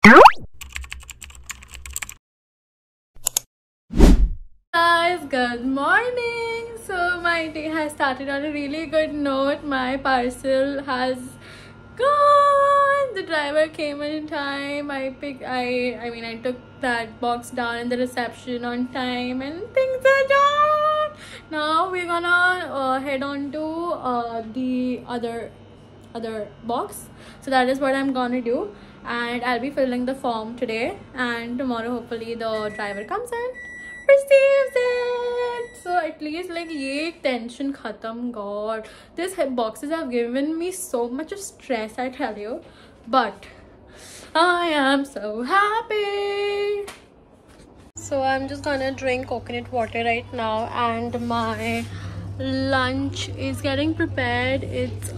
Guys, good morning. So my day has started on a really good note. My parcel has gone. The driver came in time. I took that box down in the reception on time, and things are done. Now we're gonna head on to the other box. So that is what I'm gonna do, and I'll be filling the form today, and tomorrow hopefully the driver comes in, receives it. So at least like ye tension khatam. God, these boxes have given me so much of stress, I tell you, but I am so happy. So I'm just gonna drink coconut water right now, and my lunch is getting prepared. It's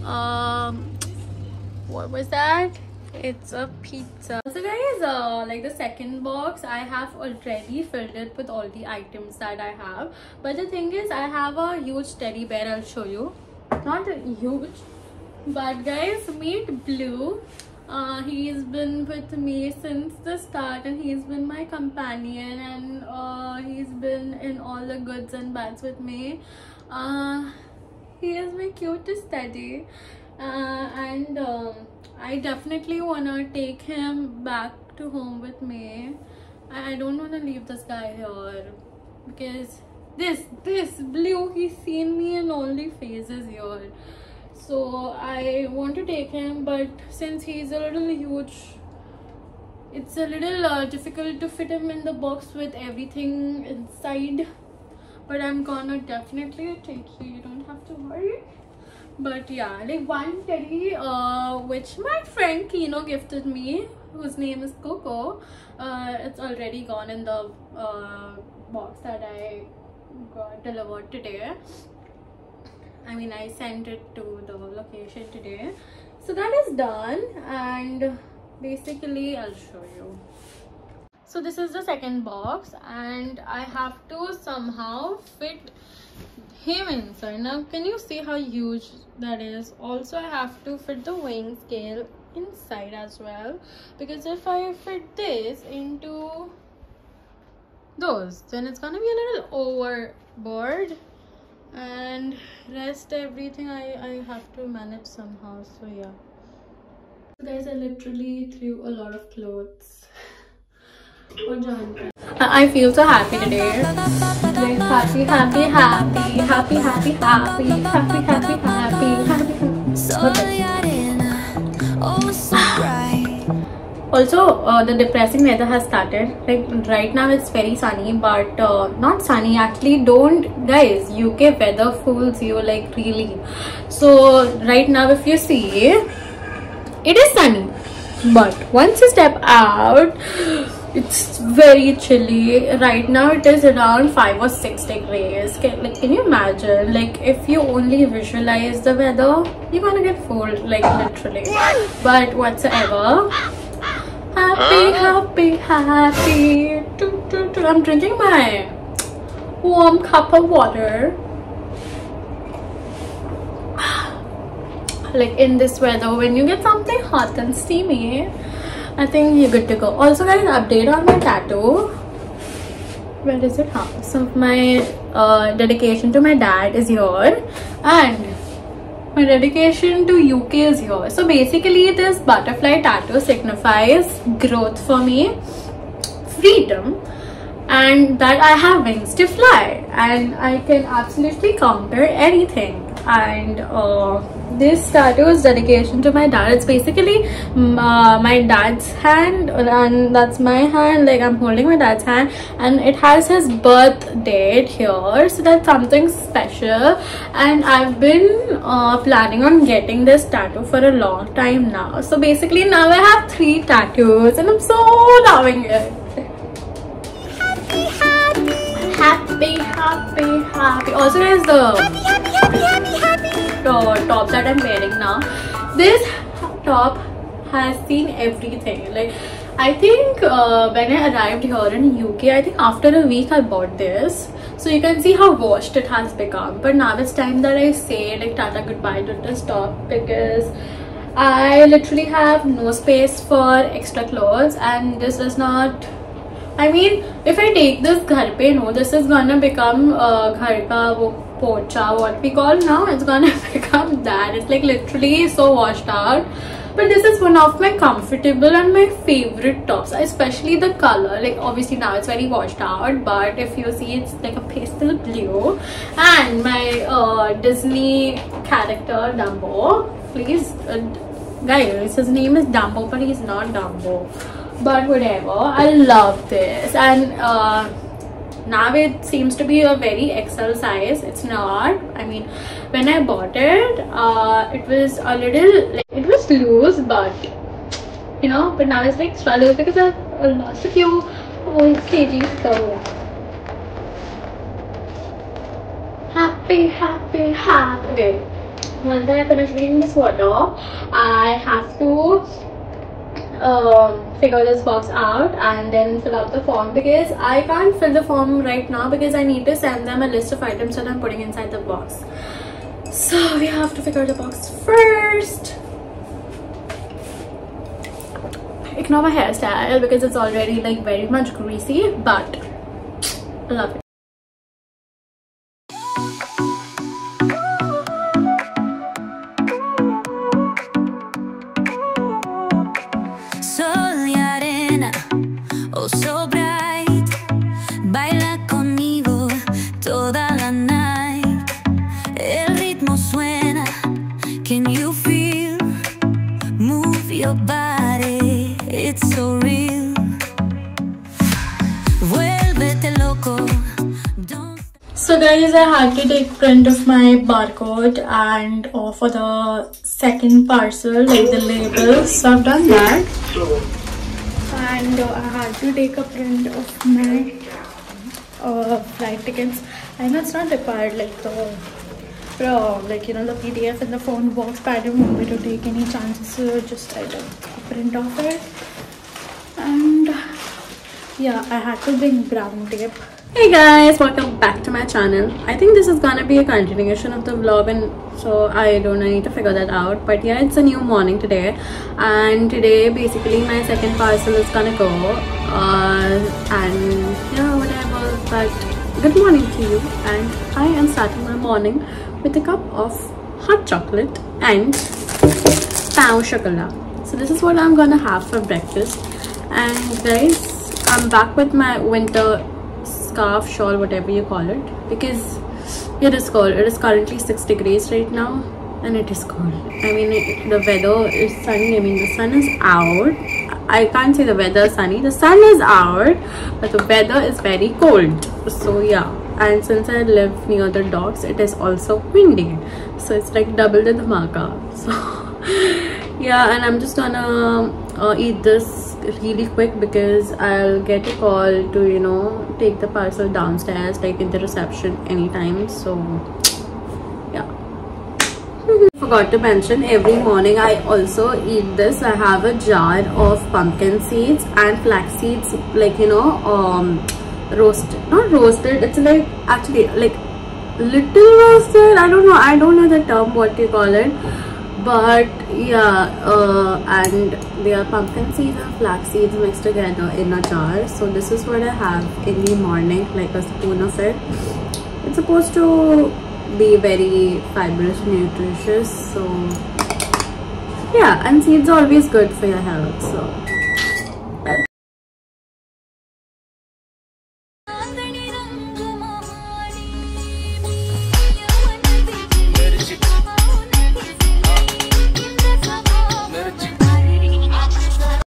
what was that? It's a pizza. So guys, like the second box, I have already filled it with all the items that I have, but the thing is I have a huge teddy bear. I'll show you. Not a huge, but guys, meet Blue. He's been with me since the start, and he's been my companion, and he's been in all the goods and bads with me. He is my cutest teddy, and I definitely wanna take him back to home with me. I don't wanna leave this guy here, because this Blue, he's seen me in all the phases here. So I want to take him, but since he's a little huge, it's a little difficult to fit him in the box with everything inside. But I'm gonna definitely take you. You don't have to worry. But yeah, like one teddy which my friend Kino gifted me, whose name is Coco, it's already gone in the box that I got delivered today. I sent it to the location today. So that is done, and basically I'll show you. So this is the second box, and I have to somehow fit him inside. Now can you see how huge that is? Also I have to fit the weighing scale inside as well, because if I fit this into those, then it's gonna be a little overboard, and rest everything I have to manage somehow. So yeah, guys, I literally threw a lot of clothes. I feel so happy today. Like happy. Also, the depressing weather has started. Like right now it's very sunny, but not sunny actually. Don't, guys, UK weather fools you, like really. So right now if you see, it is sunny, but once you step out, it's very chilly. Right now it is around 5 or 6 degrees. Can you imagine? Like if you only visualize the weather, you're gonna get fooled, like literally. But whatsoever, happy. I'm drinking my warm cup of water. Like in this weather, when you get something hot and steamy, I think you're good to go. Also guys, update on my tattoo. Where is it? So my dedication to my dad is here, and my dedication to UK is here. So basically this butterfly tattoo signifies growth for me, freedom, and that I have wings to fly, and I can absolutely counter anything. And this tattoo is dedication to my dad. It's basically my dad's hand, and that's my hand. Like I'm holding my dad's hand, and it has his birth date here, so that's something special. And I've been planning on getting this tattoo for a long time now. So basically now I have 3 tattoos, and I'm so loving it. Happy. Also guys, the top that I'm wearing now, this top has seen everything. Like I think when I arrived here in UK, I think after a week I bought this. So you can see how washed it has become. But now it's time that I say like tata goodbye to this top, because I literally have no space for extra clothes, and this is not, I mean, if I take this ghar pe, no, this is gonna become ghar ka wo pocha, what we call now. It's gonna become that. It's like literally so washed out. But this is one of my comfortable and my favorite tops, especially the color. Like obviously now it's very washed out, but if you see, it's like a pastel blue. And my Disney character Dumbo, please guys, his name is Dumbo, but he's not Dumbo, but whatever. I love this. And now it seems to be a very XL size. It's not, I mean, when I bought it, it was a little, like, it was loose, but you know, but now it's like extra loose because I've lost a few kgs. So happy. Once I finish reading this water, I have to figure this box out and then fill out the form, because I can't fill the form right now because I need to send them a list of items that I'm putting inside the box. So we have to figure the box first. Ignore my hairstyle because it's already like very much greasy, but I love it. So bright, baila conmigo toda la night. El ritmo suena, can you feel? Move your body, it's so real. Vuélvete loco. So guys, I had to take print of my barcode and for the second parcel, like the labels. So I've done that. And I had to take a print of my flight tickets. I know it's not required, like like you know, the PDF in the phone box, but I didn't want me to take any chances, so just I took a print of it. And yeah, I had to bring brown tape. Hey guys, welcome back to my channel. I think this is gonna be a continuation of the vlog, and so I don't know, I need to figure that out. But yeah, it's a new morning today, and today basically my second parcel is gonna go and yeah, whatever. But good morning to you, and I am starting my morning with a cup of hot chocolate and pain au chocolat. So this is what I'm gonna have for breakfast. And guys, I'm back with my winter scarf, shawl, whatever you call it, because it is cold. It is currently 6 degrees right now, and it is cold. I mean, the weather is sunny. I mean, the sun is out. I can't say the weather is sunny. The sun is out, but the weather is very cold. So yeah, and since I live near the docks, it is also windy. So it's like double the dhamaka. So yeah, and I'm just gonna eat this really quick because I'll get a call to, you know, take the parcel downstairs, like in the reception anytime. So yeah. Forgot to mention, every morning I also eat this. I have a jar of pumpkin seeds and flax seeds, like, you know, roasted, not roasted, it's like actually like little roasted. I don't know the term, what you call it, but yeah, and they are pumpkin seeds and flax seeds mixed together in a jar. So this is what I have in the morning, like a spoon of it. It's supposed to be very fibrous, nutritious. So yeah, and seeds are always good for your health. So